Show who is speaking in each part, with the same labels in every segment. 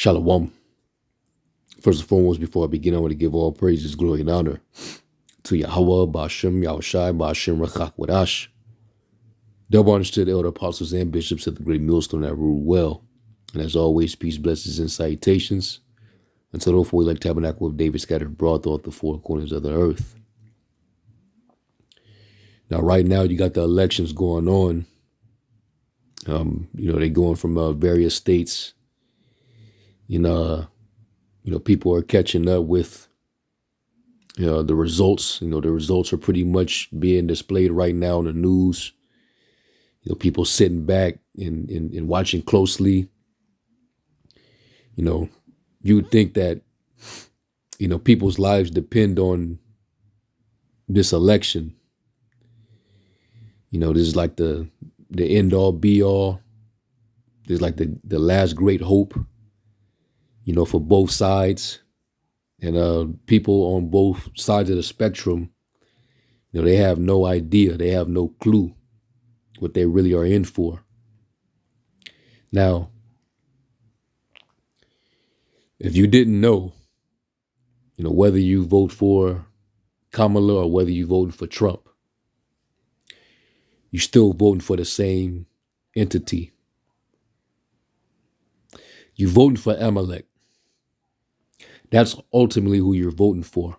Speaker 1: Shalom. First and foremost, before I begin, I want to give all praises, glory, and honor to Yahweh, Ba'ashem, Yahushai, Ba'ashem, Rachak, Wadash. Double honors to the elder apostles and bishops of the great millstone that rule well. And as always, peace, blessings, and salutations until those we like tabernacle of David scattered abroad throughout the four corners of the earth. Now, right now, you got the elections going on. They're going from various states. People are catching up with the results. The results are pretty much being displayed right now in the news. People sitting back and watching closely. You would think that, people's lives depend on this election. This is like the end all be all. This is like the last great hope, for both sides. And people on both sides of the spectrum, they have no idea. They have no clue what they really are in for. Now, if you didn't know, whether you vote for Kamala or whether you voting for Trump, you're still voting for the same entity. You're voting for Amalek. That's ultimately who you're voting for.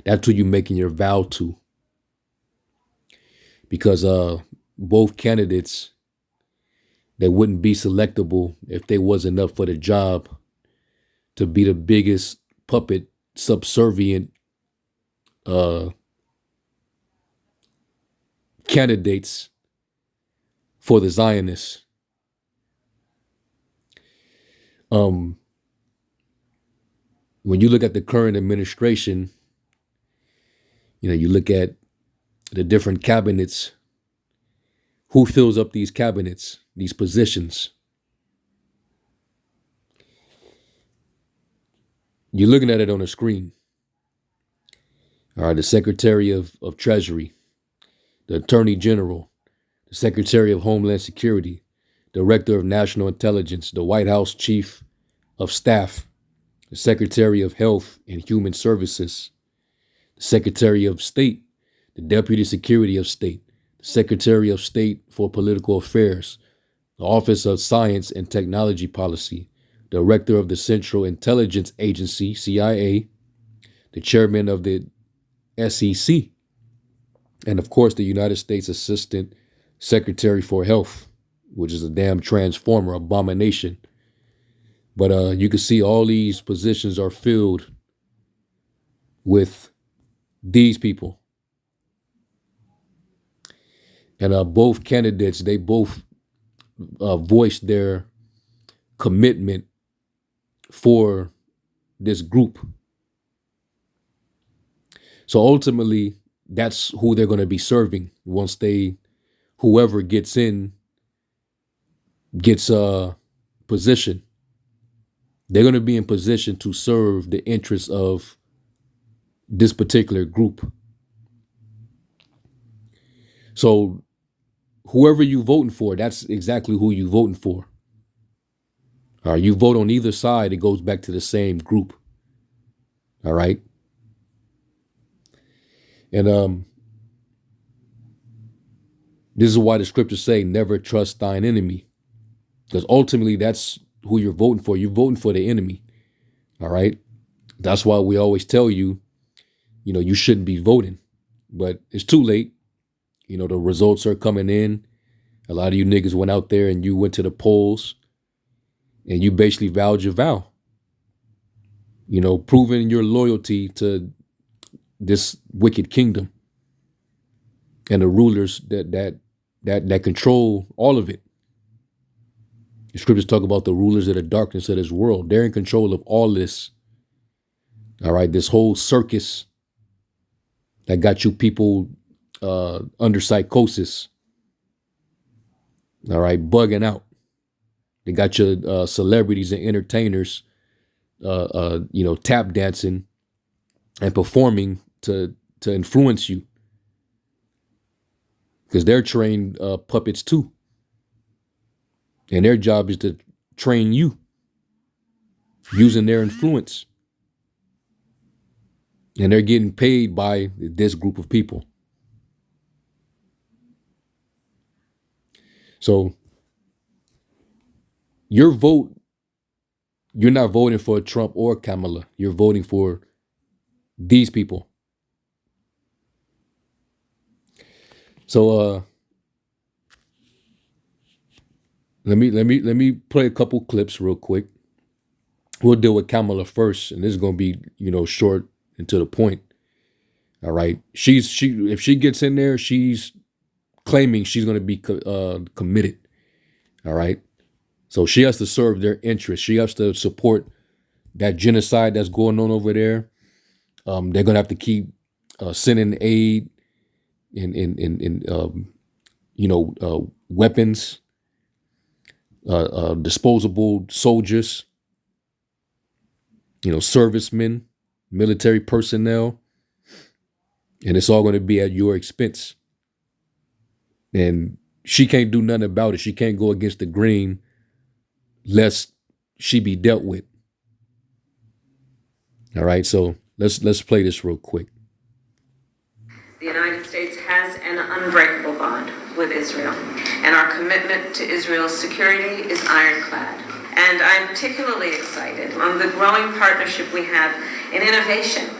Speaker 1: That's who you're making your vow to. Because both candidates, they wouldn't be selectable if they wasn't up for the job to be the biggest puppet, subservient candidates for the Zionists. When you look at the current administration, you look at the different cabinets, who fills up these cabinets, these positions. You're looking at it on a screen. All right, the Secretary of Treasury, the Attorney General, the Secretary of Homeland Security, Director of National Intelligence, the White House Chief of Staff, the Secretary of Health and Human Services, the Secretary of State, the Deputy Secretary of State, the Secretary of State for Political Affairs, the Office of Science and Technology Policy, Director of the Central Intelligence Agency, CIA, the Chairman of the SEC, and of course the United States Assistant Secretary for Health, which is a damn transformer abomination. But you can see all these positions are filled with these people. And both candidates, they both voiced their commitment for this group. So ultimately, that's who they're going to be serving once whoever gets position. They're going to be in position to serve the interests of this particular group. So whoever you voting for, that's exactly who you voting for. All right, you vote on either side, it goes back to the same group. All right. And this is why the scriptures say, never trust thine enemy. Because ultimately, that's who you're voting for. You're voting for the enemy. All right. That's why we always tell you, you shouldn't be voting. But it's too late. The results are coming in. A lot of you niggas went out there and you went to the polls and you basically vowed your vow. Proving your loyalty to this wicked kingdom and the rulers that control all of it. The scriptures talk about the rulers of the darkness of this world. They're in control of all this. All right, this whole circus that got you people under psychosis. All right, bugging out. They got your celebrities and entertainers, tap dancing and performing to influence you, because they're trained puppets too, and their job is to train you using their influence, and they're getting paid by this group of people. So your vote, you're not voting for Trump or Kamala. You're voting for these people. So let me play a couple clips real quick. We'll deal with Kamala first, and this is gonna be short and to the point. All right, she if she gets in there, she's claiming she's gonna be committed. All right, so she has to serve their interests. She has to support that genocide that's going on over there. They're gonna have to keep sending aid in weapons, disposable soldiers, servicemen, military personnel, and it's all going to be at your expense. And she can't do nothing about it. She can't go against the grain lest she be dealt with. All right, so let's play this real quick.
Speaker 2: The United States has an unbreakable bond with Israel, and our commitment to Israel's security is ironclad. And I'm particularly excited on the growing partnership we have in innovation,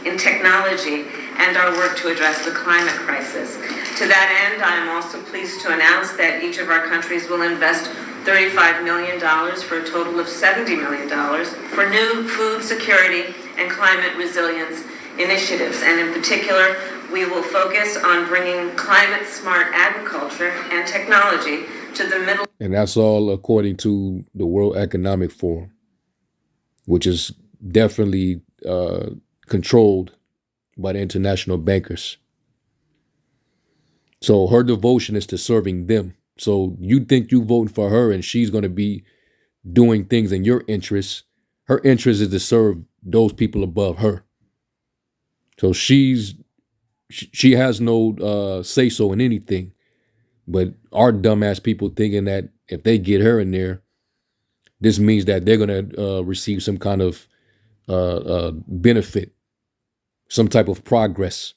Speaker 2: in technology, and our work to address the climate crisis. To that end, I am also pleased to announce that each of our countries will invest $35 million for a total of $70 million for new food security and climate resilience initiatives. And in particular, we will focus on bringing climate-smart agriculture and technology to the middle.
Speaker 1: And that's all according to the World Economic Forum, which is definitely controlled by the international bankers. So her devotion is to serving them. So you think you voting for her and she's going to be doing things in your interests. Her interest is to serve those people above her. So she has no say so in anything. But our dumbass people thinking that if they get her in there, this means that they're going to receive some kind of benefit, some type of progress.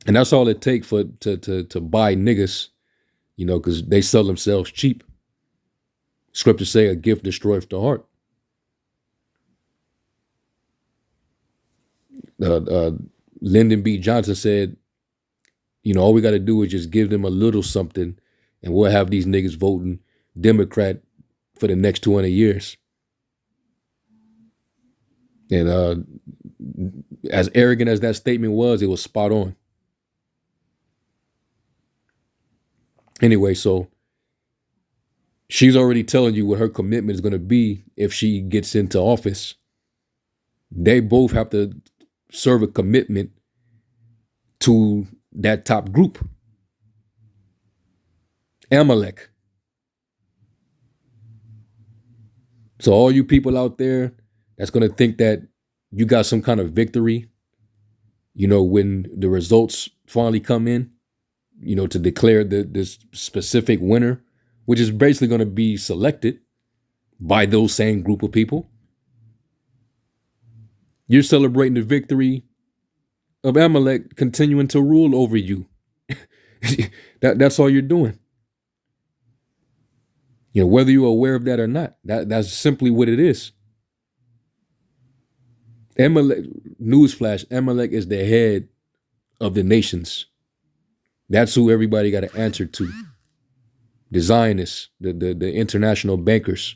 Speaker 1: And that's all it takes to buy niggas, because they sell themselves cheap. Scriptures say a gift destroyeth the heart. Lyndon B. Johnson said, all we got to do is just give them a little something and we'll have these niggas voting Democrat for the next 200 years. And as arrogant as that statement was, it was spot on. Anyway, so she's already telling you what her commitment is going to be if she gets into office. They both have to serve a commitment to that top group. Amalek. So all you people out there that's going to think that you got some kind of victory, when the results finally come in, to declare this specific winner, which is basically going to be selected by those same group of people. You're celebrating the victory of Amalek continuing to rule over you. That's all you're doing. Whether you're aware of that or not, that's simply what it is. Amalek, newsflash, Amalek is the head of the nations. That's who everybody got to answer to. The Zionists, the international bankers.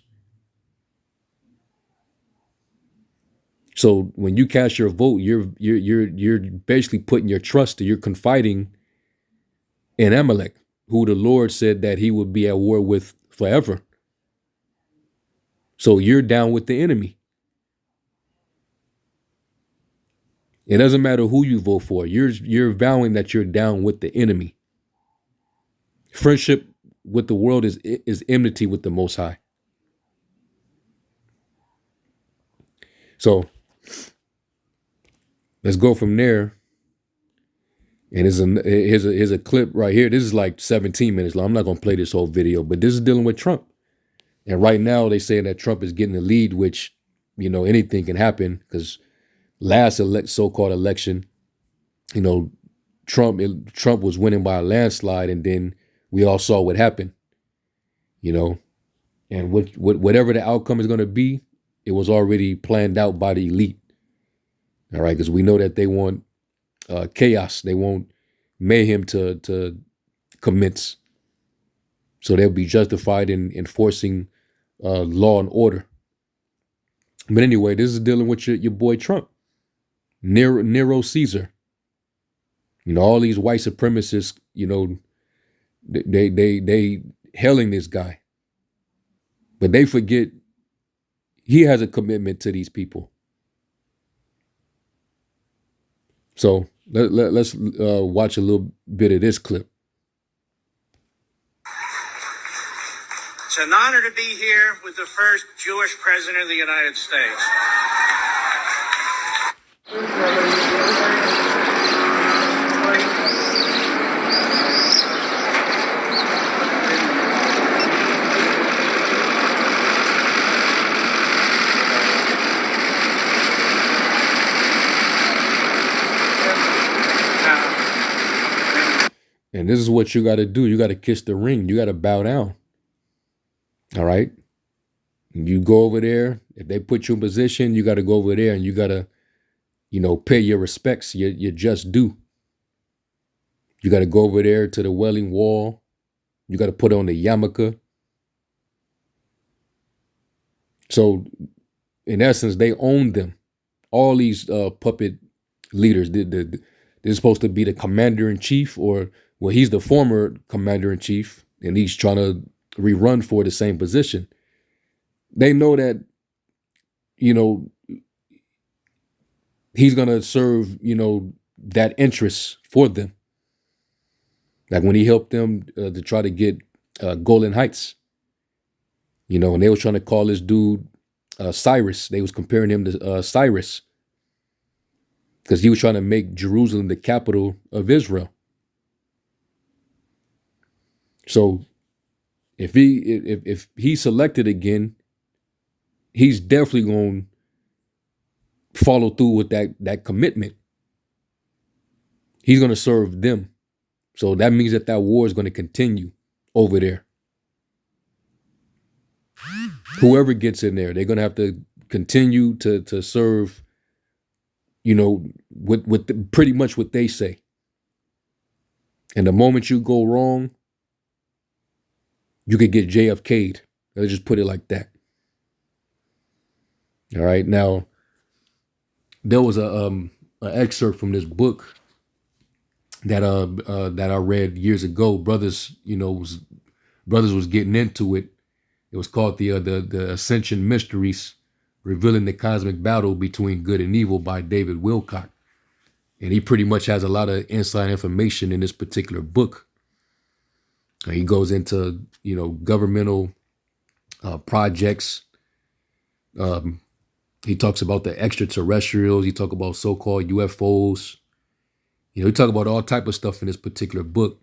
Speaker 1: So when you cast your vote, you're basically putting your trust, you're confiding in Amalek, who the Lord said that he would be at war with forever. So you're down with the enemy. It doesn't matter who you vote for. You're vowing that you're down with the enemy. Friendship with the world is enmity with the Most High. So let's go from there. And here's a clip right here. This is like 17 minutes long. I'm not going to play this whole video, but this is dealing with Trump. And right now they saying that Trump is getting the lead, which anything can happen because last so-called election, you know, Trump was winning by a landslide, and then we all saw what happened. You know, and whatever the outcome is going to be, it was already planned out by the elite. All right, because we know that they want chaos, they want mayhem to commence, so they'll be justified in enforcing law and order. But anyway, this is dealing with your boy Trump, Nero Caesar. All these white supremacists, they hailing this guy, but they forget he has a commitment to these people. So let's watch a little bit of this clip.
Speaker 3: It's an honor to be here with the first Jewish president of the United States.
Speaker 1: And this is what you got to do. You got to kiss the ring. You got to bow down. All right. You go over there. If they put you in position, you got to go over there and you got to, pay your respects, your just due. You got to go over there to the Wailing Wall. You got to put on the yarmulke. So, in essence, they own them. All these puppet leaders. They're supposed to be the commander in chief, or well, he's the former commander in chief, and he's trying to rerun for the same position. They know that, he's gonna serve, that interest for them. Like when he helped them to try to get Golden Heights, and they was trying to call this dude Cyrus. They was comparing him to Cyrus because he was trying to make Jerusalem the capital of Israel. So if he's selected again, he's definitely going to follow through with that commitment. He's going to serve them. So that means that war is going to continue over there. Whoever gets in there, they're going to have to continue to serve, with pretty much what they say. And the moment you go wrong, you could get JFK'd. Let's just put it like that. All right. Now, there was an excerpt from this book that I read years ago. Brothers was getting into it. It was called the Ascension Mysteries, Revealing the Cosmic Battle Between Good and Evil by David Wilcock. And he pretty much has a lot of inside information in this particular book. He goes into, governmental projects. He talks about the extraterrestrials. He talks about so-called UFOs. He talk about all type of stuff in this particular book.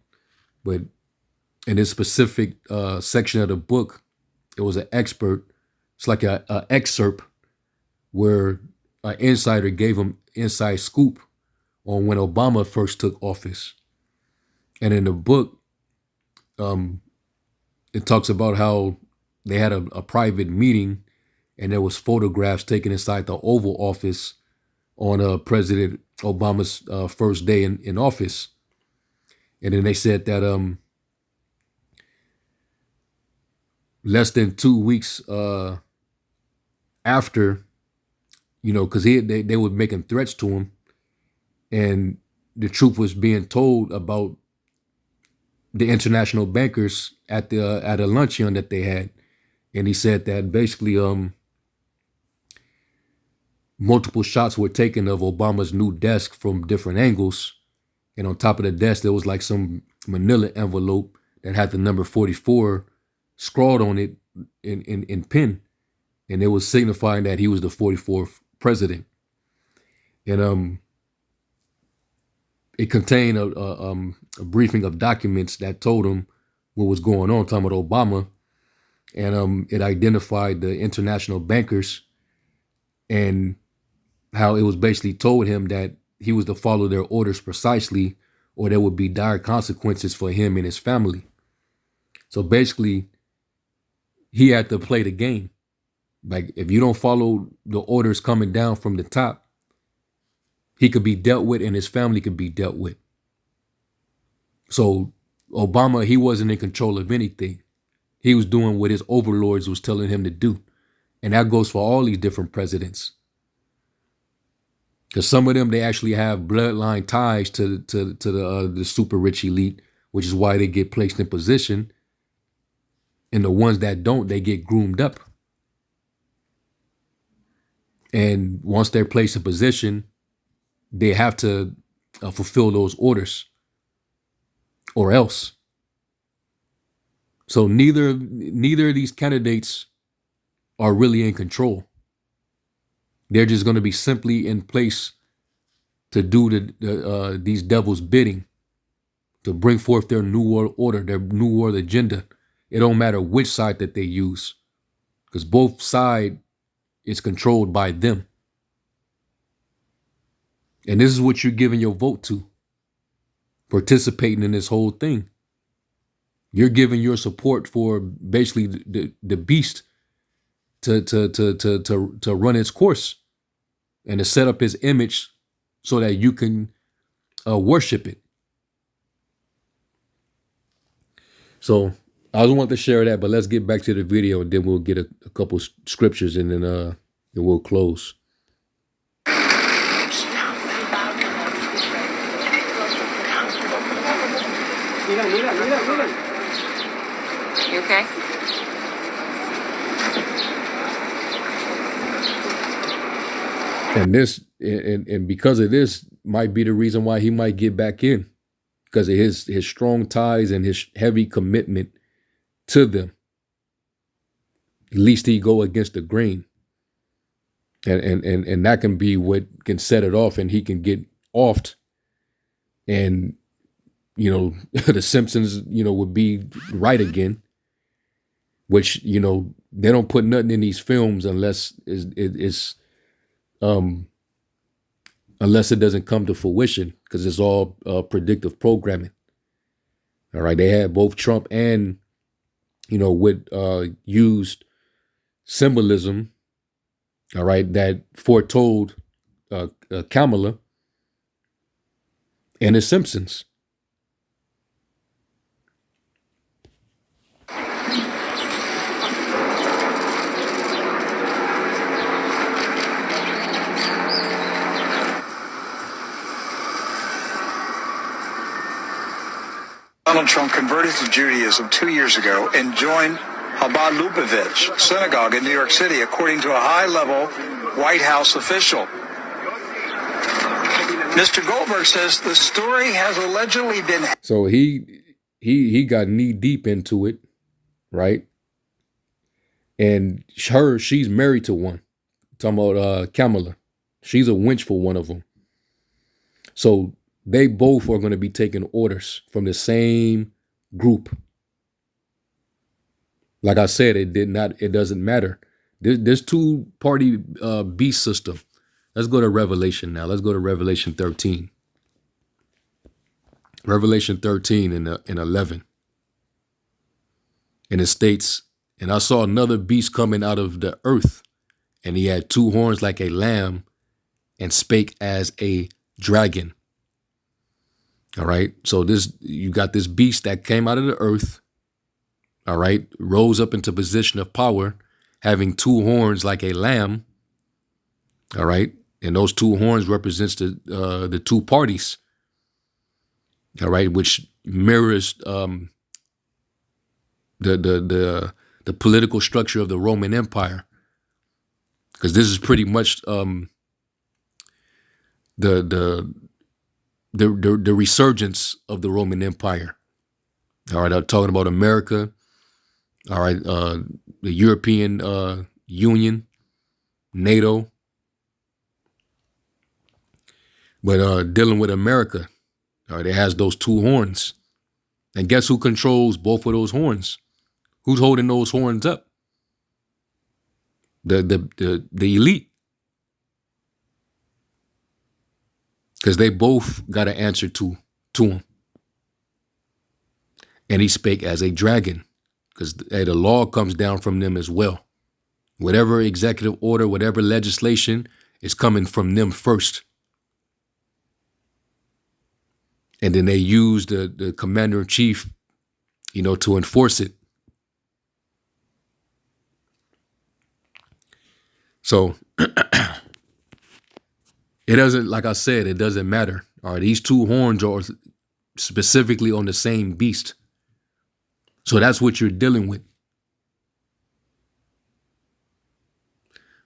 Speaker 1: But in this specific section of the book, it was an expert. It's like a excerpt where an insider gave him inside scoop on when Obama first took office. And in the book, it talks about how they had a private meeting and there was photographs taken inside the Oval Office on President Obama's first day in office. And then they said that less than 2 weeks after, because they were making threats to him, and the truth was being told about the international bankers at a luncheon that they had. And he said that basically multiple shots were taken of Obama's new desk from different angles. And on top of the desk, there was like some manila envelope that had the number 44 scrawled on it in pen. And it was signifying that he was the 44th president. And it contained a briefing of documents that told him what was going on, talking about Obama. and it identified the international bankers and how it was basically told him that he was to follow their orders precisely, or there would be dire consequences for him and his family. So basically, he had to play the game. Like, if you don't follow the orders coming down from the top, he could be dealt with and his family could be dealt with. So Obama, he wasn't in control of anything. He was doing what his overlords was telling him to do. And that goes for all these different presidents. Because some of them, they actually have bloodline ties to the super rich elite, which is why they get placed in position. And the ones that don't, they get groomed up. And once they're placed in position, they have to fulfill those orders, or else. So neither of these candidates are really in control. They're just going to be simply in place to do these devils' bidding, to bring forth their new world order, their new world agenda. It don't matter which side that they use, because both sides is controlled by them. And this is what you're giving your vote to, participating in this whole thing. You're giving your support for basically the beast to run its course and to set up his image so that you can worship it. So I just want to share that, but let's get back to the video and then we'll get a couple scriptures and then we'll close.
Speaker 2: You okay?
Speaker 1: And this and because of this might be the reason why he might get back in, because of his strong ties and his heavy commitment to them. At least he go against the grain. And that can be what can set it off, and he can get offed. And, the Simpsons, would be right again, which, they don't put nothing in these films unless unless it doesn't come to fruition, because it's all predictive programming. All right. They had both Trump and, with used symbolism, all right, that foretold Kamala and the Simpsons.
Speaker 4: Donald Trump converted to Judaism 2 years ago and joined Chabad Lubavitch synagogue in New York City, according to a high-level White House official. Mr. Goldberg says the story has allegedly been...
Speaker 1: So he got knee deep into it, right? And she's married to one. I'm talking about Kamala. She's a wench for one of them. So they both are going to be taking orders from the same group. Like I said, it doesn't matter. This two-party beast system. Let's go to Revelation now. Let's go to Revelation 13. Revelation 13 and 11. And it states, "And I saw another beast coming out of the earth, and he had two horns like a lamb, and spake as a dragon." All right. So you got this beast that came out of the earth. All right. Rose up into position of power, having two horns like a lamb. All right. And those two horns represents the two parties. All right. Which mirrors the political structure of the Roman Empire. Because this is pretty much the resurgence of the Roman Empire. All right, I'm talking about America. All right, the European Union, NATO. But dealing with America, all right, it has those two horns. And guess who controls both of those horns? Who's holding those horns up? the elite, because they both got an answer to him. And he spake as a dragon, because the law comes down from them as well. Whatever executive order, whatever legislation is coming from them first. And then they use the commander in chief, to enforce it. So it doesn't, like I said, it doesn't matter. All right, these two horns are specifically on the same beast. So that's what you're dealing with.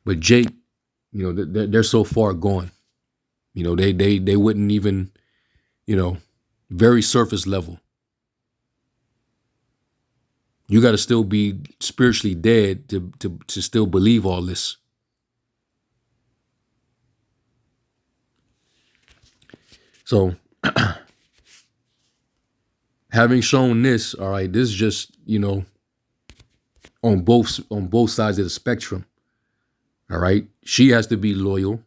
Speaker 1: But Jake, they're so far gone. They wouldn't even, very surface level. You got to still be spiritually dead to still believe all this. So having shown this, all right, this is just, on both sides of the spectrum. All right. She has to be loyal.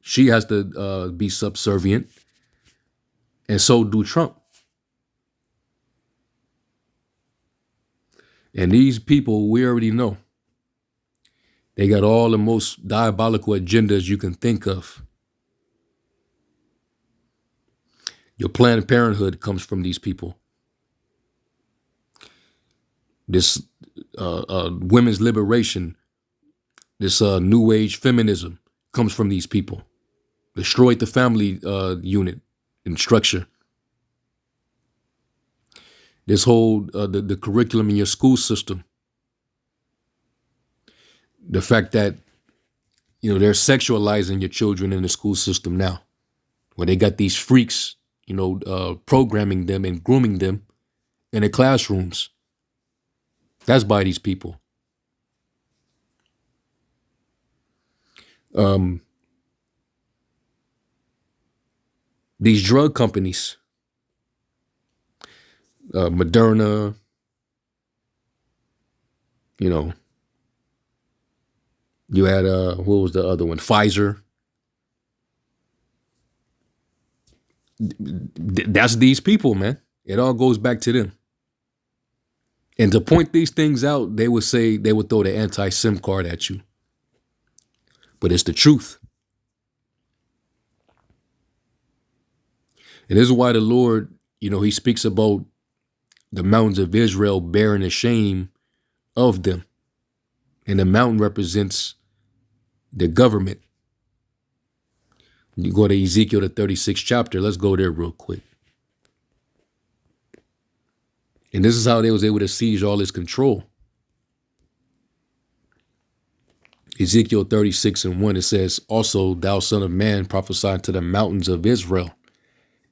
Speaker 1: She has to be subservient. And so do Trump. And these people, we already know, they got all the most diabolical agendas you can think of. Your Planned Parenthood comes from these people. This women's liberation, this new age feminism comes from these people. Destroyed the family unit and structure. This whole, the curriculum in your school system. The fact that, they're sexualizing your children in the school system now. Where they got these freaks, programming them and grooming them in the classrooms. That's by these people. These drug companies, Moderna, you had, what was the other one? Pfizer. That's these people, man. It all goes back to them. And to point these things out, they would throw the anti-SIM card at you. But it's the truth. And this is why the Lord, he speaks about the mountains of Israel bearing the shame of them. And the mountain represents the government. You go to Ezekiel, the 36th chapter. Let's go there real quick. And this is how they was able to seize all this control. Ezekiel 36:1, it says, also, thou son of man, prophesy to the mountains of Israel,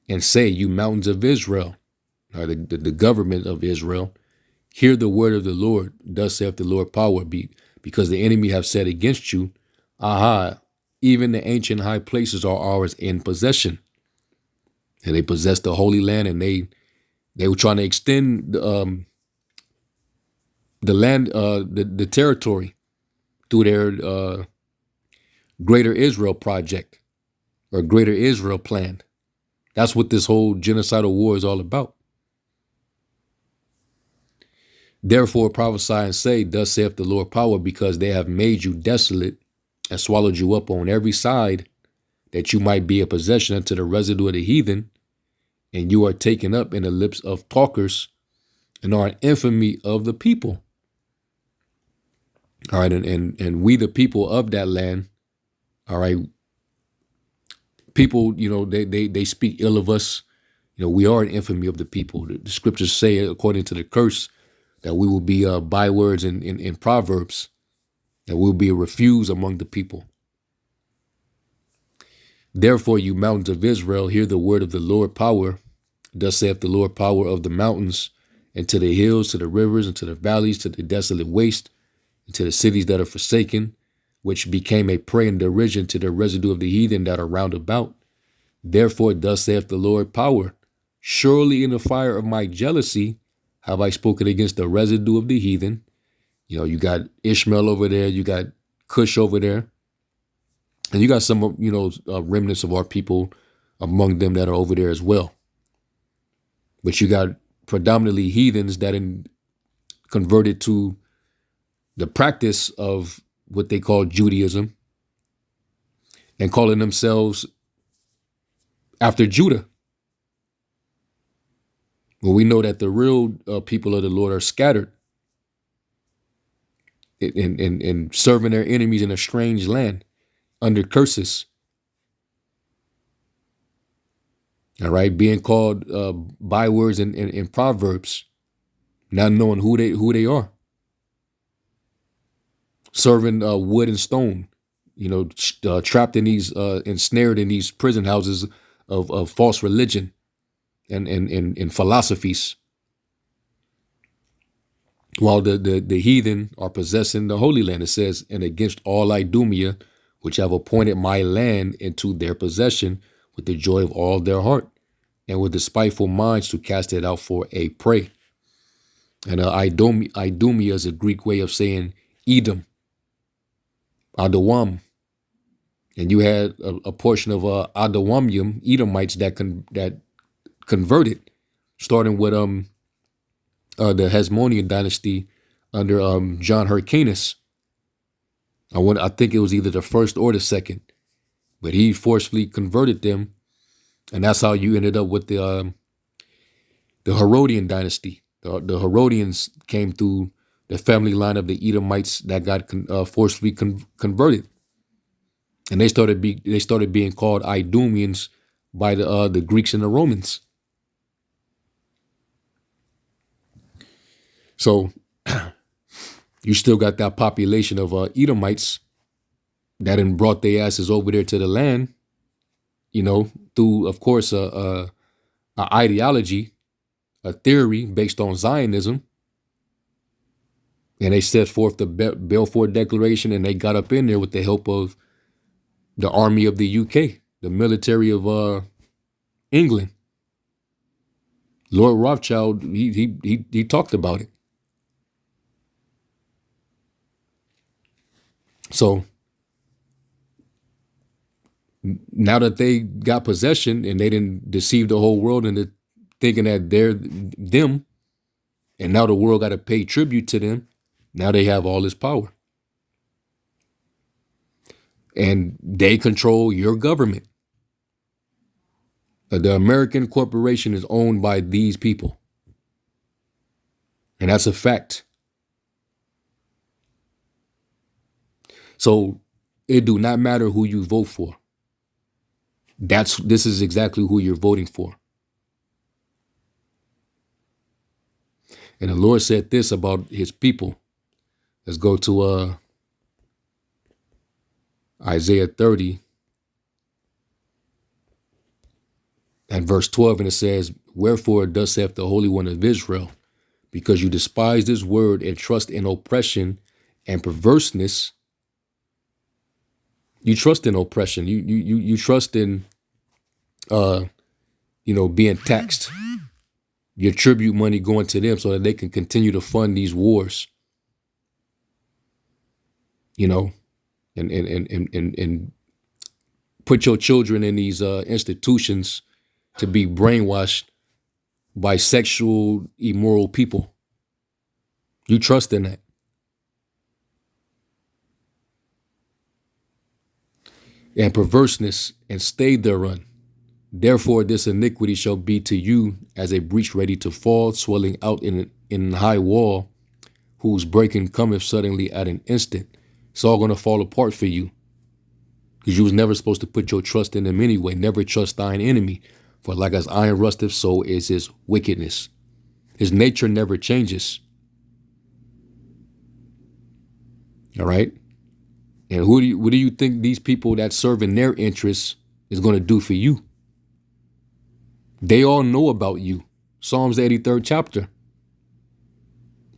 Speaker 1: and say, you mountains of Israel, or the government of Israel, hear the word of the Lord. Thus saith the Lord power, because the enemy have said against you, aha, even the ancient high places are ours in possession. And they possess the Holy Land, and they were trying to extend the land, the territory through their Greater Israel project or Greater Israel plan. That's what this whole genocidal war is all about. Therefore prophesy and say, thus saith the Lord power, because they have made you desolate and swallowed you up on every side, that you might be a possession unto the residue of the heathen, and you are taken up in the lips of talkers, and are an infamy of the people. All right, and we the people of that land, all right, people, they speak ill of us. We are an infamy of the people. The scriptures say, according to the curse, that we will be bywords in Proverbs, that we will be a refuse among the people. Therefore, you mountains of Israel, hear the word of the Lord power. Thus saith the Lord power of the mountains, and to the hills, to the rivers, and to the valleys, to the desolate waste, and to the cities that are forsaken, which became a prey and derision to the residue of the heathen that are round about. Therefore, thus saith the Lord power, surely in the fire of my jealousy have I spoken against the residue of the heathen. You got Ishmael over there, you got Cush over there, and you got some remnants of our people among them that are over there as well. But you got predominantly heathens that converted to the practice of what they call Judaism and calling themselves after Judah. Well, we know that the real people of the Lord are scattered in serving their enemies in a strange land under curses. All right, being called bywords in Proverbs, not knowing who they are, serving wood and stone, trapped in these ensnared in these prison houses of false religion and philosophies, while the heathen are possessing the Holy Land. It says, and against all Idumea, which have appointed my land into their possession with the joy of all their heart, and with the spiteful minds to cast it out for a prey. And Idumea is a Greek way of saying Edom, Adawam. And you had a portion of Adawamium, Edomites that converted, starting with the Hasmonean dynasty under John Hyrcanus. I think it was either the first or the second, but he forcefully converted them, and that's how you ended up with the Herodian dynasty. The Herodians came through the family line of the Edomites that got forcefully converted, and they started being called Idumeans by the Greeks and the Romans. So you still got that population of Edomites that then brought their asses over there to the land, through, of course, a ideology, a theory based on Zionism. And they set forth the Balfour Declaration, and they got up in there with the help of the army of the UK, the military of England. Lord Rothschild, he talked about it. So now that they got possession and they didn't deceive the whole world into thinking that they're them, and now the world got to pay tribute to them, now they have all this power. And they control your government. The American corporation is owned by these people. And that's a fact. So it do not matter who you vote for. This is exactly who you're voting for. And the Lord said this about his people. Let's go to Isaiah 30 and verse 12, and it says, wherefore thus saith the Holy One of Israel, because you despise this word and trust in oppression and perverseness. You trust in oppression. You trust in being taxed. Your tribute money going to them so that they can continue to fund these wars. And put your children in these institutions to be brainwashed by sexual, immoral people. You trust in that. And perverseness, and stay thereon. Therefore, this iniquity shall be to you as a breach ready to fall, swelling out in an high wall, whose breaking cometh suddenly at an instant. It's all going to fall apart for you, because you was never supposed to put your trust in him anyway. Never trust thine enemy, for like as iron rusteth, so is his wickedness. His nature never changes. All right. And what do you think these people that serve in their interests is going to do for you? They all know about you. Psalms 83rd chapter.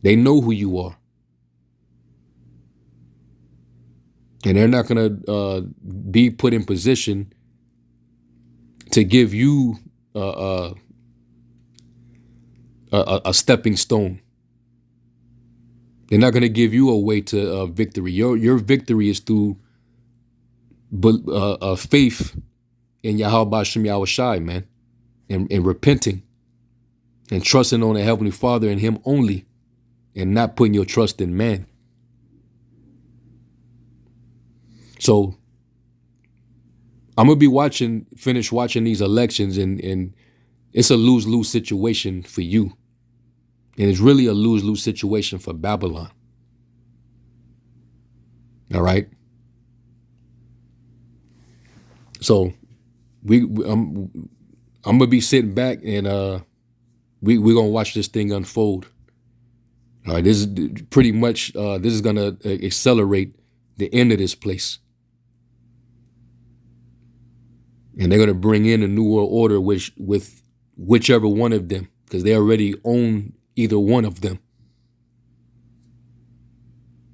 Speaker 1: They know who you are. And they're not going to be put in position to give you a stepping stone. They're not going to give you a way to victory. Your victory is through faith in Yahweh Shem Yahweh Shai, man, and repenting and trusting on the Heavenly Father and Him only, and not putting your trust in man. So I'm gonna be finish watching these elections, and it's a lose-lose situation for you. And it's really a lose-lose situation for Babylon. All right. So I'm gonna be sitting back, and we're gonna watch this thing unfold. All right, this is pretty much this is gonna accelerate the end of this place, and they're gonna bring in a new world order, with whichever one of them, because they already own either one of them.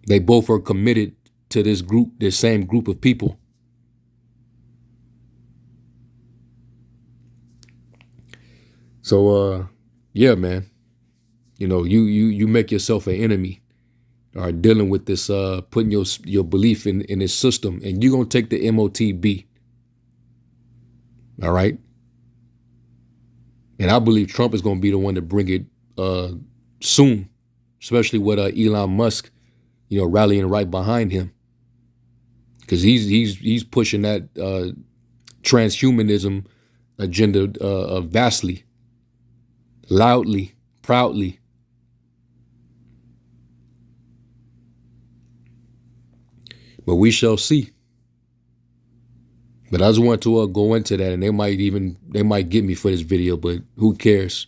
Speaker 1: They both are committed to this same group of people. So yeah, man, you make yourself an enemy, all right, dealing with this, putting your belief in this system, and you're gonna take the MOTB. All right. And I believe Trump is gonna be the one to bring it soon, especially with Elon Musk, rallying right behind him, because he's pushing that transhumanism agenda vastly, loudly, proudly. But we shall see. But I just want to go into that, and they might get me for this video, but who cares?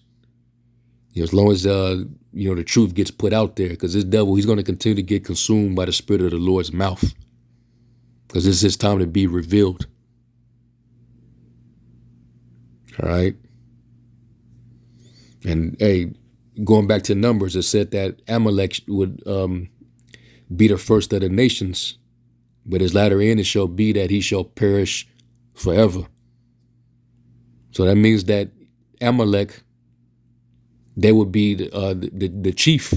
Speaker 1: As long as the truth gets put out there, because this devil, he's going to continue to get consumed by the spirit of the Lord's mouth, because this is his time to be revealed. All right. And hey, going back to Numbers, it said that Amalek would be the first of the nations, but his latter end it shall be that he shall perish forever. So that means that Amalek, they would be the chief.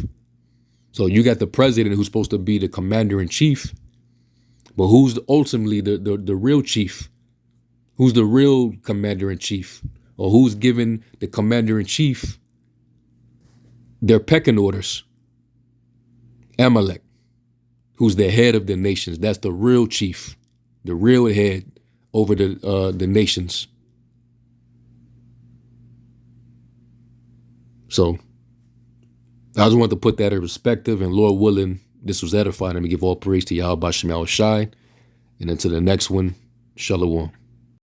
Speaker 1: So you got the president who's supposed to be the commander in chief, but who's ultimately the real chief? Who's the real commander in chief? Or who's giving the commander in chief their pecking orders? Amalek, who's the head of the nations. That's the real chief, the real head over the nations. So I just wanted to put that in perspective, and Lord willing, this was edifying. Let me give all praise to Yahweh Shem Yahweh Shai. And then to the next one, Shalom.